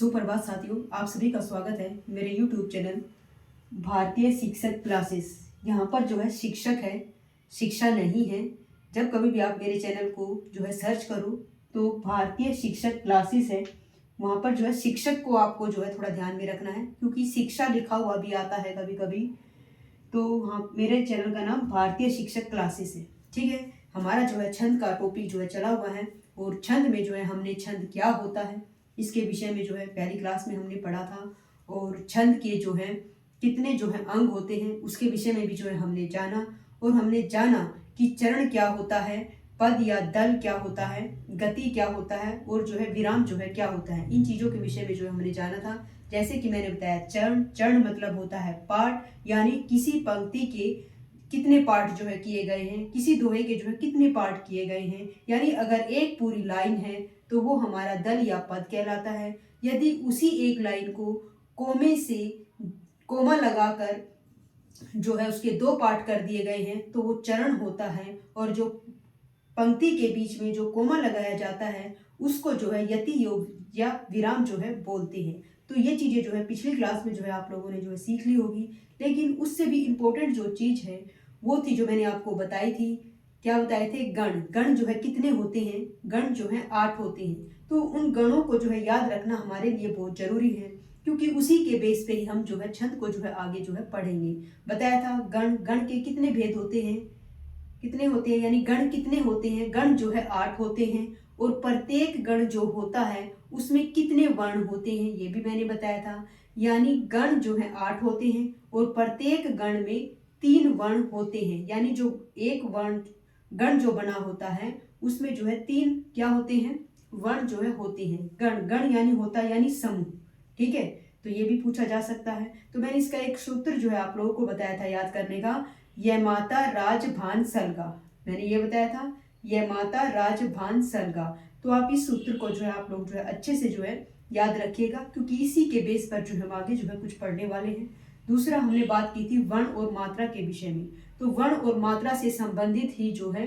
सुप्रभात साथियों, आप सभी का स्वागत है मेरे YouTube चैनल भारतीय शिक्षक क्लासेस। यहाँ पर जो है शिक्षक है, शिक्षा नहीं है। जब कभी भी आप मेरे चैनल को जो है सर्च करो तो भारतीय शिक्षक क्लासेस है, वहाँ पर जो है शिक्षक को आपको जो है थोड़ा ध्यान में रखना है, क्योंकि शिक्षा लिखा हुआ भी आता है कभी कभी। तो हाँ, मेरे चैनल का नाम भारतीय शिक्षक क्लासेस है, ठीक है। हमारा जो है छंद का टॉपिक जो है चला हुआ है, और छंद में जो है हमने छंद क्या होता है इसके विषय में जो है पहली क्लास में हमने पढ़ा था, और छंद के जो है कितने जो है अंग होते हैं उसके विषय में भी जो है हमने जाना। और हमने जाना कि चरण क्या होता है, पद या दल क्या होता है, गति क्या होता है, और जो है विराम जो है क्या होता है। इन चीज़ों के विषय में जो है हमने जाना था। जैसे कि मैंने बताया, चरण चरण मतलब होता है पाठ, यानी किसी पंक्ति के कितने पार्ट जो है किए गए हैं, किसी दोहे के जो है कितने पार्ट किए गए हैं। यानी अगर एक पूरी लाइन है तो वो हमारा दल या पद कहलाता है। यदि उसी एक लाइन को कोमे से कोमा लगाकर जो है उसके दो पार्ट कर दिए गए हैं तो वो चरण होता है। और जो पंक्ति के बीच में जो कोमा लगाया जाता है उसको जो है यति योग या विराम जो है बोलते हैं। तो ये चीज़ें जो है पिछली क्लास में जो है आप लोगों ने जो है सीख ली होगी। लेकिन उससे भी इम्पोर्टेंट जो चीज़ है वो थी जो मैंने आपको बताई थी। क्या बताए थे? गण। गण जो है कितने होते हैं? गण जो है 8 होते हैं। तो उन गणों को जो है याद रखना हमारे लिए बहुत जरूरी है, क्योंकि उसी के बेस पे ही हम जो है छंद को जो है आगे जो है पढ़ेंगे। बताया था गण, गण के कितने भेद होते हैं, कितने होते हैं, यानी गण कितने होते हैं? गण जो है 8 होते हैं। और प्रत्येक गण जो होता है उसमें कितने वर्ण होते हैं ये भी मैंने बताया था। यानी गण जो है 8 होते हैं और प्रत्येक गण में 3 वर्ण होते हैं। यानी जो एक वर्ण गण जो बना होता है उसमें जो है 3 क्या होते हैं? वर्ण जो है होते हैं। गण, गण यानी होता है यानी समूह, ठीक है। तो ये भी पूछा जा सकता है। तो मैंने इसका एक सूत्र जो है आप लोगों को बताया था याद करने का, यह माता राजभान सलगा। मैंने ये बताया था, यह माता राजभान सलगा। तो आप इस सूत्र को जो है आप लोग जो है अच्छे से जो है याद रखिएगा, क्योंकि इसी के बेस पर जो हम आगे जो है कुछ पढ़ने वाले हैं। दूसरा हमने बात की थी वर्ण और मात्रा के विषय में। तो वर्ण और मात्रा से संबंधित ही जो है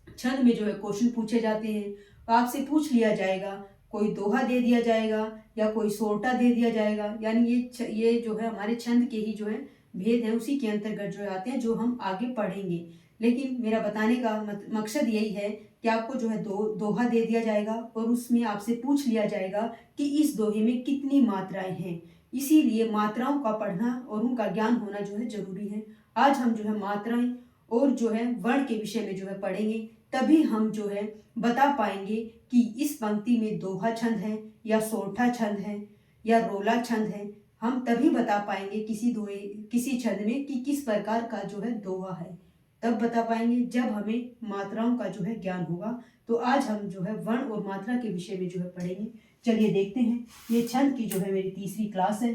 छंद में जो है क्वेश्चन पूछे जाते हैं। तो आपसे पूछ लिया जाएगा, कोई दोहा दे दिया जाएगा या कोई सोरठा दे दिया जाएगा। यानी ये जो है हमारे छंद के ही जो है भेद है, उसी के अंतर्गत जो आते हैं जो हम आगे पढ़ेंगे। लेकिन मेरा बताने का मकसद यही है कि आपको जो है दोहा दे दिया जाएगा और उसमें आपसे पूछ लिया जाएगा कि इस दोहे में कितनी मात्राएं हैं। इसीलिए मात्राओं का पढ़ना और उनका ज्ञान होना जो है जरूरी है। आज हम जो है मात्राएं और जो है वर्ण के विषय में जो है पढ़ेंगे, तभी हम जो है बता पाएंगे कि इस पंक्ति में दोहा छंद है या सोरठा छंद है या रोला छंद है। हम तभी बता पाएंगे किसी छंद में कि किस प्रकार का जो है दोहा है, तब बता पाएंगे जब हमें मात्राओं का जो है ज्ञान होगा। तो आज हम जो है वर्ण और मात्रा के विषय में जो है पढ़ेंगे। चलिए देखते हैं, ये छंद की जो है मेरी तीसरी क्लास है।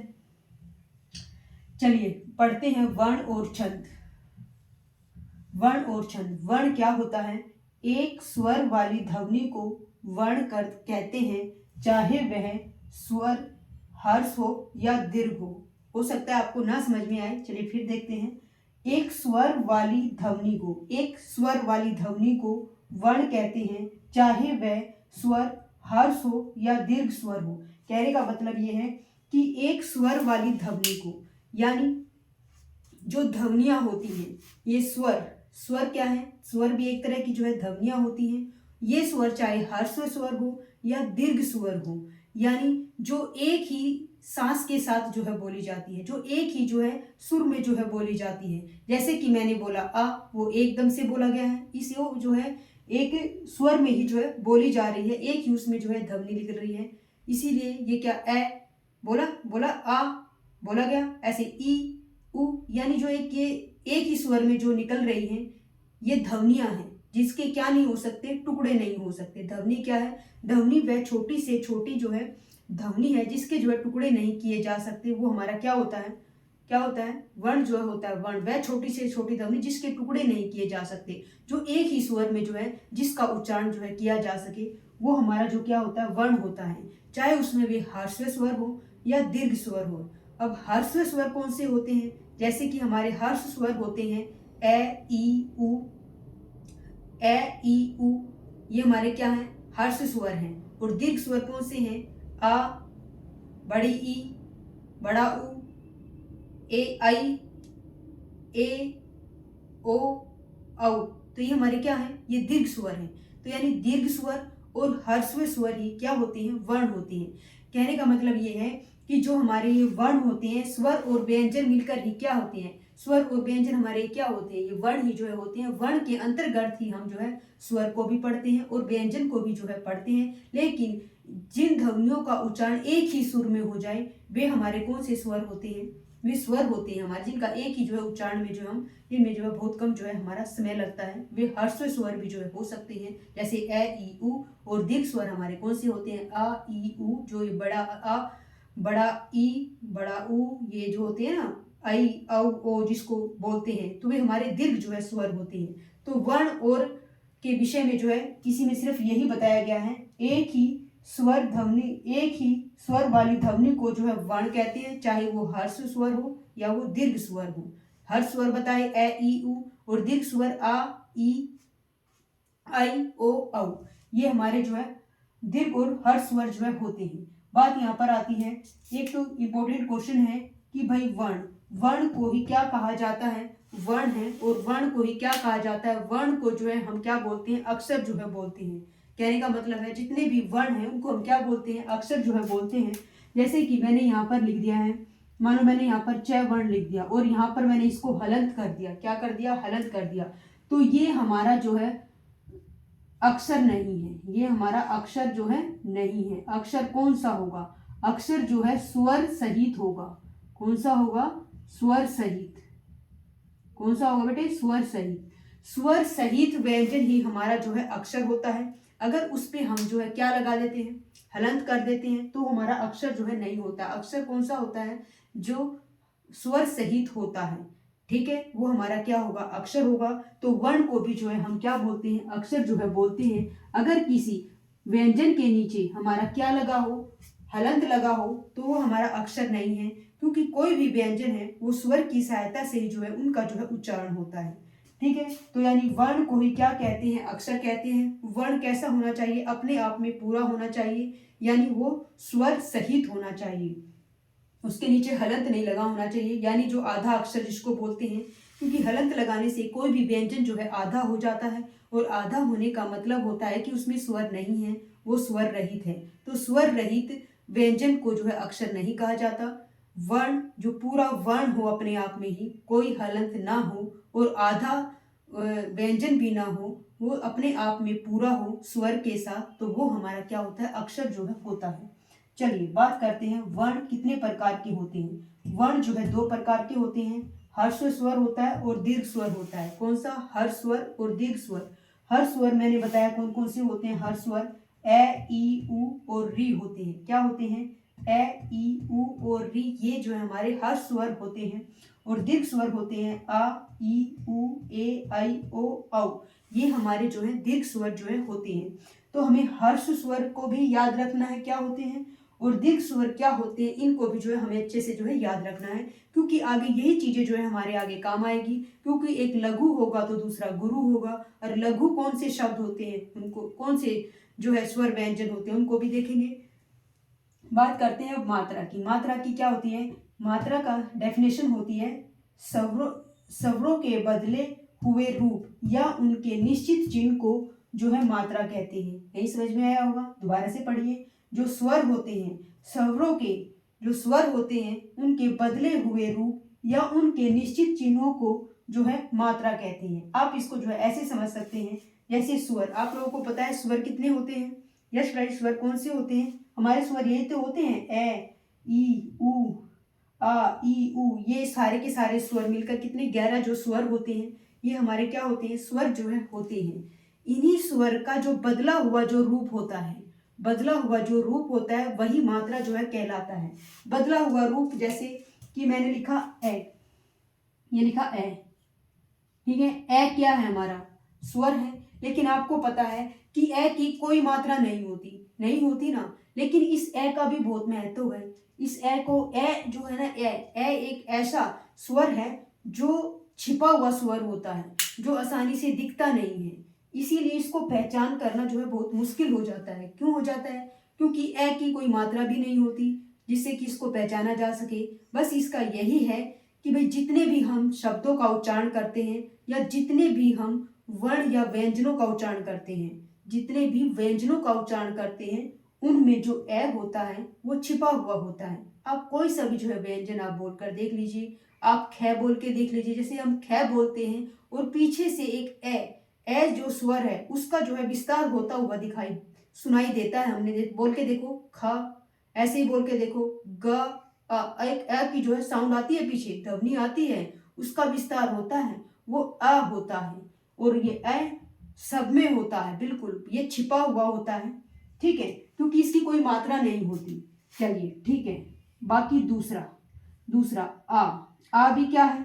चलिए पढ़ते हैं वर्ण और छंद। वर्ण और छंद। वर्ण क्या होता है? एक स्वर वाली ध्वनि को वर्ण कहते हैं, चाहे वह स्वर हर्ष हो या दीर्घ हो सकता है आपको ना समझ में आए। चलिए फिर देखते हैं। एक स्वर वाली ध्वनि को वर्ण कहते हैं, चाहे वह स्वर हर्ष हो या दीर्घ स्वर हो। कहने का मतलब ये है कि एक स्वर वाली ध्वनि को, यानी जो ध्वनियां होती हैं, ये स्वर क्या है? स्वर भी एक तरह की जो है ध्वनियां होती हैं। ये स्वर चाहे हर्ष स्वर हो या दीर्घ स्वर हो, यानी जो एक ही सांस के साथ जो है बोली जाती है, जो एक ही जो है सुर में जो है बोली जाती है। जैसे कि मैंने बोला आ, वो एकदम से बोला गया है, इसे जो है एक स्वर में ही जो है बोली जा रही है, एक ही उसमें जो है ध्वनि निकल रही है। इसीलिए ये क्या ए बोला आ बोला गया, ऐसे ई उ, यानी जो एक ही स्वर में जो निकल रही हैं ये ध्वनियां हैं, जिसके क्या नहीं हो सकते? टुकड़े नहीं हो सकते। ध्वनि क्या है? ध्वनि वह छोटी से छोटी जो है ध्वनि है जिसके जो है टुकड़े नहीं किए जा सकते। वो हमारा क्या होता है? वर्ण जो होता है वर्ण, वह छोटी से छोटी ध्वनि जिसके टुकड़े नहीं किए जा सकते, जो एक ही स्वर में जो है जिसका उच्चारण जो है किया जा सके, वो हमारा जो क्या होता है? वर्ण होता है। चाहे उसमें भी ह्रस्व स्वर हो या दीर्घ स्वर हो। अब ह्रस्व स्वर कौन से होते हैं? जैसे कि हमारे हर्ष स्वर होते हैं ए ई उ, ये हमारे क्या है? हर्ष स्वर हैं। और दीर्घ स्वर कौन से हैं? आ बड़ी ई, बड़ा ऊ, ए आई, ए ओ, औ। तो ये हमारे क्या है, ये दीर्घ स्वर है। तो यानी दीर्घ स्वर और ह्रस्व स्वर ही क्या होते हैं, वर्ण होते हैं। कहने का मतलब ये है कि जो हमारे ये वर्ण होते हैं, स्वर और व्यंजन मिलकर ही क्या होते हैं, स्वर और व्यंजन हमारे क्या होते हैं, ये वर्ण ही जो है होते हैं। वर्ण के अंतर्गत ही हम जो है स्वर को भी पढ़ते हैं और व्यंजन को भी जो है पढ़ते हैं। लेकिन जिन ध्वनियों का उच्चारण एक ही सुर में हो जाए वे हमारे कौन से स्वर होते हैं, वे स्वर होते हैं हमारे, जिनका एक ही जो है उच्चारण में जो हम इनमें जो है बहुत कम जो है हमारा समय लगता है। वे ह्रस्व स्वर भी जो है हो सकते हैं, जैसे ए ई उ। और दीर्घ स्वर हमारे कौन से होते हैं, आ ई उ, जो ये बड़ा आ, बड़ा ई, बड़ा उ, ये जो होते हैं ना आई औ ओ जिसको बोलते हैं, तो वे हमारे दीर्घ जो है स्वर होते हैं। तो वर्ण और के विषय में जो है इसी में सिर्फ यही बताया गया है, एक ही स्वर ध्वनि, एक ही स्वर वाली ध्वनि को जो है वर्ण कहते हैं, चाहे वो ह्रस्व स्वर हो या वो दीर्घ स्वर हो। हर्ष स्वर बताए ए ई उ, और दीर्घ स्वर आ ई आई ओ औ। ये हमारे जो है दीर्घ और हर्ष स्वर जो है होते हैं। बात यहाँ पर आती है, एक तो इम्पोर्टेंट क्वेश्चन है कि भाई वर्ण, वर्ण को ही क्या कहा जाता है, वर्ण है, और वर्ण को ही क्या कहा जाता है, वर्ण को जो है हम क्या बोलते हैं, अक्षर जो है बोलते हैं। कहने का मतलब है जितने भी वर्ण हैं उनको हम क्या बोलते हैं, अक्षर जो है बोलते हैं। जैसे कि मैंने यहाँ पर लिख दिया है, मानो मैंने यहाँ पर च वर्ण लिख दिया और यहाँ पर मैंने इसको हलंत कर दिया, क्या कर दिया, हलंत कर दिया। तो ये हमारा जो है अक्षर नहीं है, ये हमारा अक्षर जो है नहीं है। अक्षर कौन सा होगा, अक्षर जो है स्वर सहित होगा। कौन सा होगा, स्वर सहित। कौन सा होगा बेटे, स्वर सहित। स्वर सहित व्यंजन ही हमारा जो है अक्षर होता है। अगर उस पे हम जो है क्या लगा देते हैं, हलंत कर देते हैं, तो हमारा अक्षर जो है नहीं होता। अक्षर कौन सा होता है, जो स्वर सहित होता है, ठीक है, वो हमारा क्या होगा, अक्षर होगा। तो वर्ण को भी जो है हम क्या बोलते हैं, अक्षर जो है बोलते हैं। अगर किसी व्यंजन के नीचे हमारा क्या लगा हो, हलंत लगा हो, तो वो हमारा अक्षर नहीं है, क्योंकि कोई भी व्यंजन है वो स्वर की सहायता से ही जो है उनका जो है उच्चारण होता है। ठीक है, तो यानी वर्ण को ही क्या कहते हैं, अक्षर कहते हैं। वर्ण कैसा होना चाहिए, अपने आप में पूरा होना चाहिए, यानी वो स्वर सहित होना चाहिए, उसके नीचे हलंत नहीं लगा होना चाहिए, यानी जो आधा अक्षर जिसको बोलते हैं। क्योंकि हलंत लगाने से कोई भी व्यंजन जो है आधा हो जाता है, और आधा होने का मतलब होता है कि उसमें स्वर नहीं है, वो स्वर रहित है। तो स्वर रहित व्यंजन को जो है अक्षर नहीं कहा जाता। वर्ण जो पूरा वर्ण हो, अपने आप में ही कोई हलंत ना हो और आधा व्यंजन भी ना हो, वो अपने आप में पूरा हो स्वर के साथ, तो वो हमारा क्या होता है, अक्षर जो है होता है। चलिए बात करते हैं वर्ण कितने प्रकार के होते हैं। वर्ण जो है दो प्रकार के होते हैं, ह्रस्व स्वर होता है और दीर्घ स्वर होता है। कौन सा, हर्ष स्वर और दीर्घ स्वर। हर्ष स्वर मैंने बताया कौन कौन से होते हैं, हर्ष स्वर ए ई उ और री होते हैं। क्या होते हैं, ए ई उ और री, ये जो है हमारे हर्ष स्वर होते हैं। और दीर्घ स्वर होते हैं आ ई उ ए आई ओ औ, ये हमारे जो है दीर्घ स्वर जो है होते हैं। तो हमें हर्ष स्वर को भी याद रखना है क्या होते हैं, और दीर्घ स्वर क्या होते हैं, इनको भी जो है हमें अच्छे से जो है याद रखना है, क्योंकि आगे यही चीजें जो है हमारे आगे काम आएगी। क्योंकि एक लघु होगा तो दूसरा गुरु होगा, और लघु कौन से शब्द होते हैं, उनको कौन से जो है स्वर व्यंजन होते हैं, उनको भी देखेंगे। बात करते हैं अब मात्रा की। मात्रा की क्या होती है, मात्रा का डेफिनेशन होती है स्वरों के बदले हुए रूप या उनके निश्चित चिन्ह को जो है मात्रा कहते हैं। यही समझ में आया होगा, दोबारा से पढ़िए। जो स्वर होते हैं, स्वरों के जो स्वर होते हैं, उनके बदले हुए रूप या उनके निश्चित चिन्हों को जो है मात्रा कहते हैं। आप इसको जो है ऐसे समझ सकते हैं, जैसे स्वर, आप लोगों को पता है स्वर कितने होते हैं, यश भाई स्वर कौन से होते हैं, हमारे स्वर यही तो होते हैं, ए ई उ आ ई उ, ये सारे के सारे स्वर मिलकर कितने 11 जो स्वर होते हैं, ये हमारे क्या होते हैं, स्वर जो है होते हैं। इन्हीं स्वर का जो बदला हुआ जो रूप होता है, बदला हुआ जो रूप होता है वही मात्रा जो है कहलाता है। बदला हुआ रूप, जैसे कि मैंने लिखा ए, ये लिखा ए, ठीक है, ए क्या है, हमारा स्वर है। लेकिन आपको पता है कि ए की कोई मात्रा नहीं होती, नहीं होती ना, लेकिन इस ए का भी बहुत महत्व है। इस ए को, ए जो है ना, ए एक ऐसा स्वर है जो छिपा हुआ स्वर होता है, जो आसानी से दिखता नहीं है, इसीलिए इसको पहचान करना जो है बहुत मुश्किल हो जाता है। क्यों हो जाता है, क्योंकि ए की कोई मात्रा भी नहीं होती, जिससे कि इसको पहचाना जा सके। बस इसका यही है कि भाई जितने भी हम शब्दों का उच्चारण करते हैं या जितने भी हम वर्ण या व्यंजनों का उच्चारण करते हैं, जितने भी व्यंजनों का उच्चारण करते हैं, उनमें जो ए होता है वो छिपा हुआ होता है। आप कोई सा भी जो है व्यंजन आप बोलकर देख लीजिए, आप ख बोल के देख लीजिए। जैसे हम ख बोलते हैं और पीछे से एक ए जो स्वर है उसका जो है विस्तार होता हुआ दिखाई सुनाई देता है। हमने बोल के देखो ख, ऐसे ही बोल के देखो ग, एक अ की जो है साउंड आती है, पीछे ध्वनि आती है, उसका विस्तार होता है, वो अ होता है। और ये अ सब में होता है, बिल्कुल ये छिपा हुआ होता है, ठीक है, क्योंकि इसकी कोई मात्रा नहीं होती। चलिए ठीक है, बाकी दूसरा दूसरा आ भी क्या है?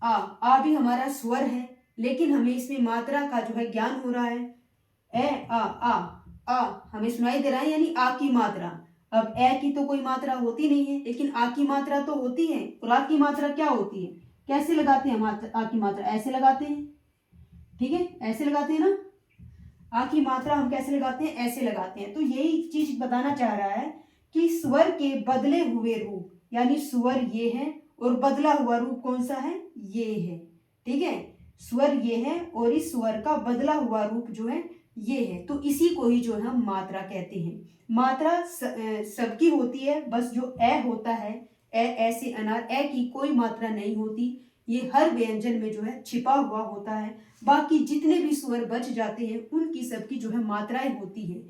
आ भी हमारा स्वर है, लेकिन हमें इसमें मात्रा का जो है ज्ञान हो रहा है। ए आ हमें सुनाई दे रहा है, यानी आ की मात्रा। अब ए की तो कोई मात्रा होती नहीं है, लेकिन आ की मात्रा तो होती है। और आ की मात्रा क्या होती है? कैसे लगाते हैं आ की मात्रा? ऐसे लगाते हैं, ठीक है, ऐसे लगाते हैं ना। आ की मात्रा हम कैसे लगाते हैं? ऐसे लगाते हैं। तो यही चीज बताना चाह रहा है कि स्वर के बदले हुए रूप, यानी स्वर ये है और बदला हुआ रूप कौन सा है? ये है, ठीक है। स्वर ये है और इस स्वर का बदला हुआ रूप जो है ये है। तो इसी को ही जो है हम मात्रा कहते हैं। मात्रा सबकी होती है, बस जो ए होता है, ए ऐसे अनार, ए की कोई मात्रा नहीं होती। ये हर व्यंजन में जो है छिपा हुआ होता है। बाकी जितने भी स्वर बच जाते हैं उनकी सबकी जो है मात्राएं होती है।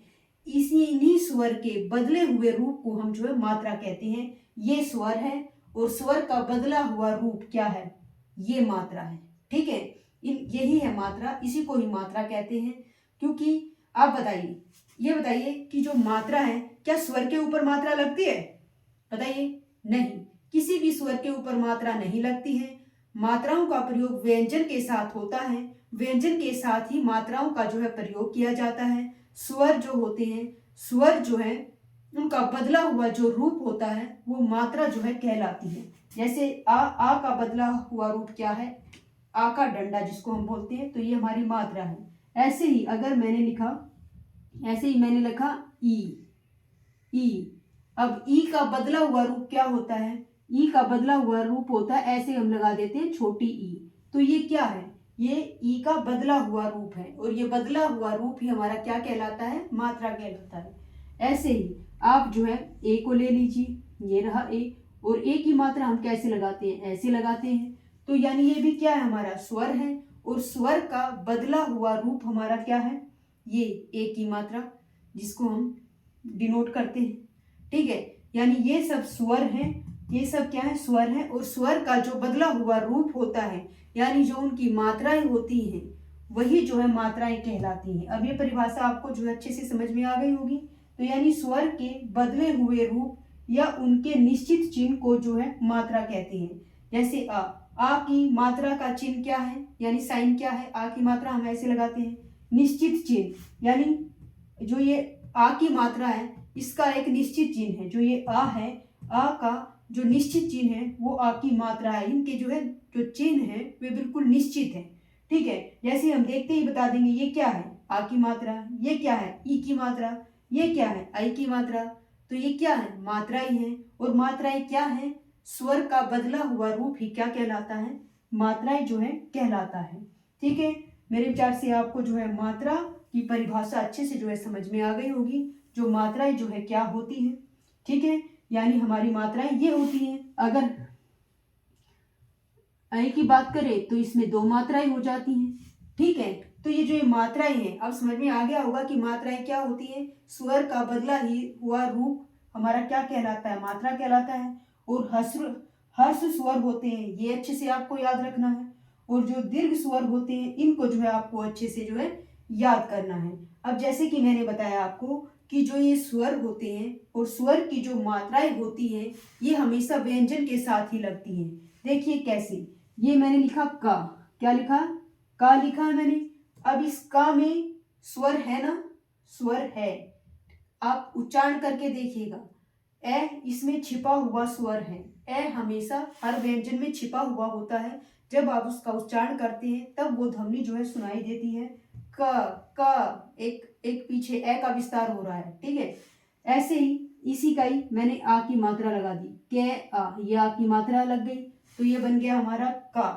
इन्हीं स्वर के बदले हुए रूप को हम जो है मात्रा कहते हैं। ये स्वर है और स्वर का बदला हुआ रूप क्या है? ये मात्रा है, ठीक है। यही है मात्रा, इसी को ही मात्रा कहते हैं। क्योंकि आप बताइए, ये बताइए कि जो मात्रा है, क्या स्वर के ऊपर मात्रा लगती है? बताइए, नहीं, किसी भी स्वर के ऊपर मात्रा नहीं लगती है। मात्राओं का प्रयोग व्यंजन के साथ होता है, व्यंजन के साथ ही मात्राओं का जो है प्रयोग किया जाता है। स्वर जो होते हैं, स्वर जो है उनका बदला हुआ जो रूप होता है वो मात्रा जो है कहलाती है। जैसे आ का बदला हुआ रूप क्या है? आ का डंडा जिसको हम बोलते हैं, तो ये हमारी मात्रा है। ऐसे ही अगर मैंने लिखा, ऐसे ही मैंने लिखा ई, अब ई का बदला हुआ रूप क्या होता है? ई का बदला हुआ रूप होता है, ऐसे हम लगा देते हैं छोटी ई। तो ये क्या है? ये ई का बदला हुआ रूप है, और ये बदला हुआ रूप ही हमारा क्या कहलाता है? मात्रा कहलाता है। ऐसे ही आप जो है ए को ले लीजिए, ये रहा ए, और ए की मात्रा हम कैसे लगाते हैं? ऐसे लगाते हैं। तो यानी ये भी क्या है? हमारा स्वर है, और स्वर का बदला हुआ रूप हमारा क्या है? ये ए की मात्रा, जिसको हम डिनोट करते हैं, ठीक है। यानी ये सब स्वर हैं, ये सब क्या है? स्वर है, और स्वर का जो बदला हुआ रूप होता है, यानी जो उनकी मात्राएं होती हैं, वही जो है मात्राएं कहलाती हैं। अब ये परिभाषा आपको जो है अच्छे से समझ में आ गई होगी। तो यानी स्वर के बदले हुए रूप या उनके निश्चित चिन्ह को जो है मात्रा कहते हैं। जैसे आ की मात्रा का चिन्ह क्या है, यानी साइन क्या है? आ की मात्रा हम ऐसे लगाते हैं, निश्चित चिन्ह, यानी जो ये आ की मात्रा है इसका एक निश्चित चिन्ह है। जो ये आ है, आ का जो निश्चित चिन्ह है वो आ की मात्रा है। इनके जो है जो चिन्ह है वे बिल्कुल निश्चित है, ठीक है। जैसे हम देखते ही बता देंगे ये क्या है? आ की मात्रा। ये क्या है? ई की मात्रा। ये क्या है? आई की मात्रा। तो ये क्या है? मात्राएं हैं, और मात्राएं क्या है? स्वर का बदला हुआ रूप ही क्या कहलाता है? मात्राएं जो है कहलाता है, ठीक है। मेरे विचार से आपको जो है मात्रा की परिभाषा अच्छे से जो है समझ में आ गई होगी। जो मात्राएं जो है क्या होती हैं, ठीक है। यानी हमारी मात्राएं ये होती हैं। अगर ऐ की बात करें तो इसमें दो मात्राएं हो जाती हैं, ठीक है। तो ये जो ये मात्राएं हैं, अब समझ में आ गया होगा कि मात्राएं क्या होती हैं। स्वर का बदला ही हुआ रूप हमारा क्या कहलाता है? मात्रा कहलाता है। और हर्ष स्वर होते हैं, ये अच्छे से आपको याद रखना है। और जो दीर्घ स्वर होते हैं इनको जो है आपको अच्छे से जो है याद करना है। अब जैसे कि मैंने बताया आपको कि जो ये स्वर होते हैं और स्वर की जो मात्राएं होती हैं ये हमेशा व्यंजन के साथ ही लगती हैं। देखिए कैसे, ये मैंने लिखा का, क्या लिखा? का लिखा है मैंने। अब इस का में स्वर है ना, स्वर है। आप उच्चारण करके देखिएगा, ए इसमें छिपा हुआ स्वर है। ए हमेशा हर व्यंजन में छिपा हुआ होता है। जब आप उसका उच्चारण करते हैं तब वो ध्वनि जो है सुनाई देती है। क एक एक पीछे ए का विस्तार हो रहा है, ठीक है। ऐसे ही इसी का ही मैंने आ की मात्रा लगा दी, कै आ, ये आ की मात्रा लग गई तो ये बन गया हमारा का।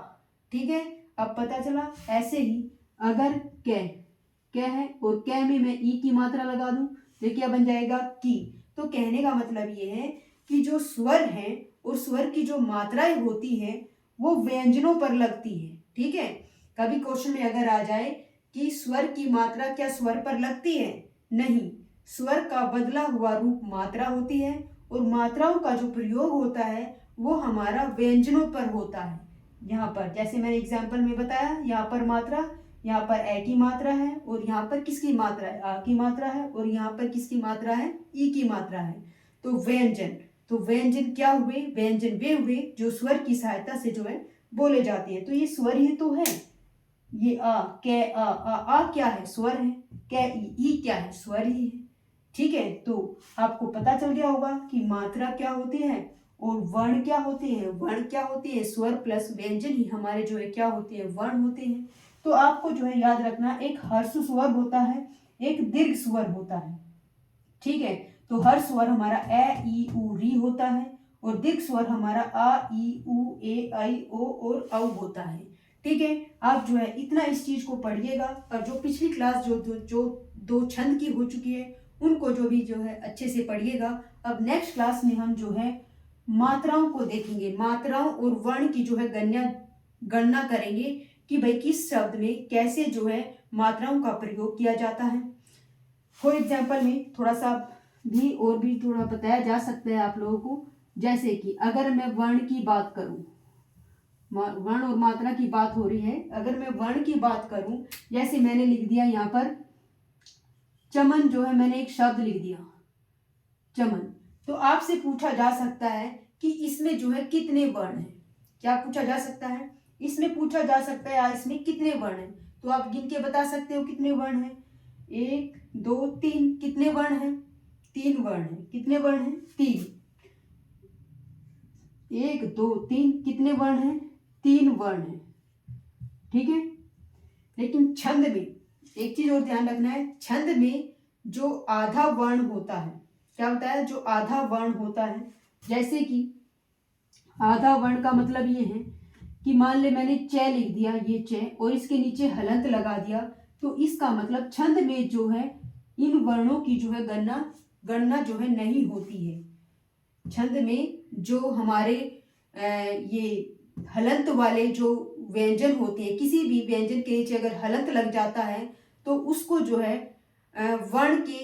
ठीक है, अब पता चला। ऐसे ही अगर कै है और कै में मैं ई की मात्रा लगा दूं तो क्या बन जाएगा की। तो कहने का मतलब ये है कि जो स्वर है और स्वर की जो मात्राएं होती है वो व्यंजनों पर लगती है। ठीक है, कभी क्वेश्चन में अगर आ जाए कि स्वर की मात्रा क्या स्वर पर लगती है, नहीं, स्वर का बदला हुआ रूप मात्रा होती है और मात्राओं का जो प्रयोग होता है वो हमारा व्यंजनों पर होता है। यहाँ पर जैसे मैंने एग्जाम्पल में बताया, यहाँ पर मात्रा, यहाँ पर ए की मात्रा है और यहाँ पर किसकी मात्रा है, आ की मात्रा है और यहाँ पर किसकी मात्रा है, ई की मात्रा है। तो व्यंजन, तो व्यंजन क्या हुए, व्यंजन वे हुए जो स्वर की सहायता से जो है बोले जाते हैं। तो ये स्वर ही तो है, ये आ, कै आ क्या है, स्वर है, कै ई क्या है, स्वर ही है। ठीक है, तो आपको पता चल गया होगा कि मात्रा क्या होती है और वर्ण क्या होते हैं। वर्ण क्या होते हैं, स्वर प्लस व्यंजन ही हमारे जो है क्या होते हैं, वर्ण होते हैं। तो आपको जो है याद रखना, एक हर्ष स्वर होता है, एक दीर्घ स्वर होता है। ठीक है, तो हर्ष स्वर हमारा ए ई उ री होता है और दीर्घ स्वर हमारा आ ई उ ए आई ओ और औ होता है। ठीक है, आप जो है इतना इस चीज को पढ़िएगा और जो पिछली क्लास जो दो छंद की हो चुकी है उनको जो भी जो है अच्छे से पढ़िएगा। अब नेक्स्ट क्लास में हम जो है मात्राओं को देखेंगे, मात्राओं और वर्ण की जो है गणना करेंगे कि भाई किस शब्द में कैसे जो है मात्राओं का प्रयोग किया जाता है। फॉर एग्जाम्पल में थोड़ा सा भी और भी थोड़ा बताया जा सकता है आप लोगों को। जैसे कि अगर मैं वर्ण की बात करूं, वर्ण और मात्रा की बात हो रही है, अगर मैं वर्ण की बात करूं, जैसे मैंने लिख दिया यहाँ पर चमन, जो है मैंने एक शब्द लिख दिया चमन, तो आपसे पूछा जा सकता है कि इसमें जो है कितने वर्ण हैं। क्या पूछा जा सकता है, इसमें पूछा जा सकता है इसमें कितने वर्ण हैं। तो आप गिन के बता सकते हो कितने वर्ण हैं, 1 2 3, कितने वर्ण हैं, 3 वर्ण हैं। कितने वर्ण हैं, 3, 1 2 3, कितने वर्ण हैं, 3 वर्ण हैं। ठीक है, लेकिन छंद में एक चीज और ध्यान रखना है, छंद में जो आधा वर्ण होता है, क्या होता है, जो आधा वर्ण होता है, जैसे कि आधा वर्ण का मतलब ये है कि मान ले मैंने च लिख दिया, ये च, और इसके नीचे हलंत लगा दिया, तो इसका मतलब छंद में जो है इन वर्णों की जो है गणना जो है नहीं होती है। छंद में जो हमारे ये हलंत वाले जो व्यंजन होते हैं, किसी भी व्यंजन के नीचे अगर हलंत लग जाता है तो उसको जो है वर्ण के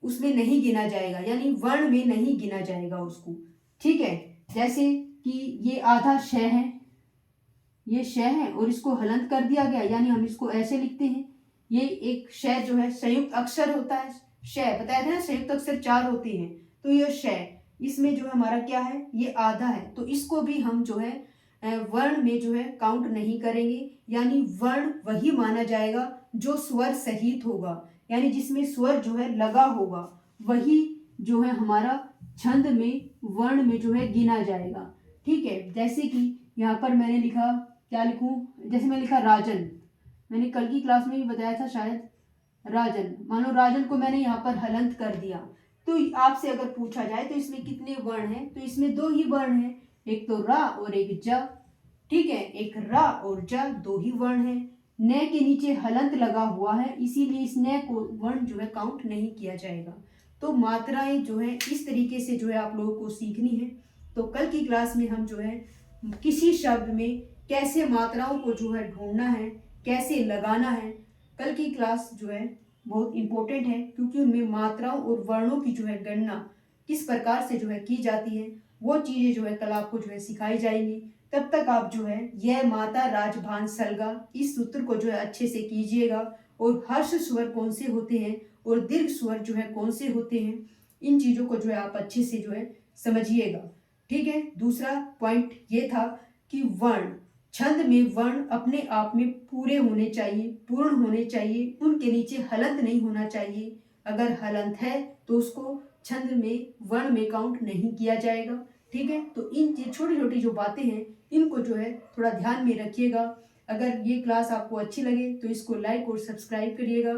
उसमें नहीं गिना जाएगा, यानी वर्ण में नहीं गिना जाएगा उसको। ठीक है, जैसे कि ये आधा श है, ये श है और इसको हलंत कर दिया गया, यानी हम इसको ऐसे लिखते हैं। ये एक श जो है संयुक्त अक्षर होता है, श बताया था ना, संयुक्त अक्षर 4 होते हैं, तो ये श, इसमें जो है हमारा क्या है, ये आधा है, तो इसको भी हम जो है वर्ण में जो है काउंट नहीं करेंगे, यानी वर्ण वही माना जाएगा जो स्वर सहित होगा, यानी जिसमें स्वर जो है लगा होगा, वही जो है हमारा छंद में वर्ण में जो है गिना जाएगा। ठीक है, जैसे कि यहाँ पर मैंने लिखा, क्या लिखूं, जैसे मैं लिखा राजन, मैंने कल की क्लास में भी बताया था शायद, राजन, मानो राजन को मैंने यहाँ पर हलंत कर दिया, तो आपसे अगर पूछा जाए तो इसमें कितने वर्ण हैं, तो इसमें 2 ही वर्ण हैं, एक तो रा और एक ज। ठीक है, एक रा और ज 2 ही वर्ण हैं, न के नीचे हलंत लगा हुआ है, इसीलिए इस न को वर्ण जो है काउंट नहीं किया जाएगा। तो मात्राएं जो है इस तरीके से जो है आप लोगों को सीखनी है। तो कल की क्लास में हम जो है किसी शब्द में कैसे मात्राओं को जो है ढूंढना है, कैसे लगाना है, कल की क्लास जो है बहुत इंपॉर्टेंट है, क्योंकि उनमें मात्राओं और वर्णों की जो है गणना किस प्रकार से जो है की जाती है, वो चीज़ें जो है कल आपको जो है सिखाई जाएंगी। तब तक आप जो है यह माता राजभान सलगा इस सूत्र को जो है अच्छे से कीजिएगा, और हर्ष स्वर कौन से होते हैं और दीर्घ स्वर जो है कौन से होते हैं, इन चीज़ों को जो है आप अच्छे से जो है समझिएगा। ठीक है, दूसरा पॉइंट ये था कि वर्ण, छंद में वर्ण अपने आप में पूरे होने चाहिए, पूर्ण होने चाहिए, उनके नीचे हलंत नहीं होना चाहिए। अगर हलंत है तो उसको छंद में वर्ण में काउंट नहीं किया जाएगा। ठीक है, तो इन छोटी छोटी जो बातें हैं इनको जो है थोड़ा ध्यान में रखिएगा। अगर ये क्लास आपको अच्छी लगे तो इसको लाइक और सब्सक्राइब करिएगा।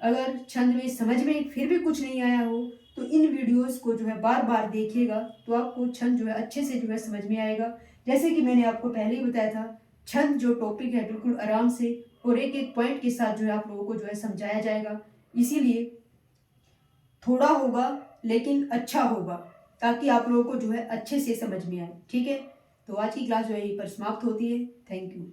अगर छंद में समझ में फिर भी कुछ नहीं आया हो तो इन वीडियोस को जो है बार बार देखिएगा तो आपको छंद जो है अच्छे से जो है समझ में आएगा। जैसे कि मैंने आपको पहले ही बताया था, छंद जो टॉपिक है बिल्कुल आराम से और एक एक पॉइंट के साथ जो है आप लोगों को जो है समझाया जाएगा। इसीलिए थोड़ा होगा लेकिन अच्छा होगा, ताकि आप लोगों को जो है अच्छे से समझ में आए। ठीक है, तो आज की क्लास जो है यहीं पर समाप्त होती है। Thank you.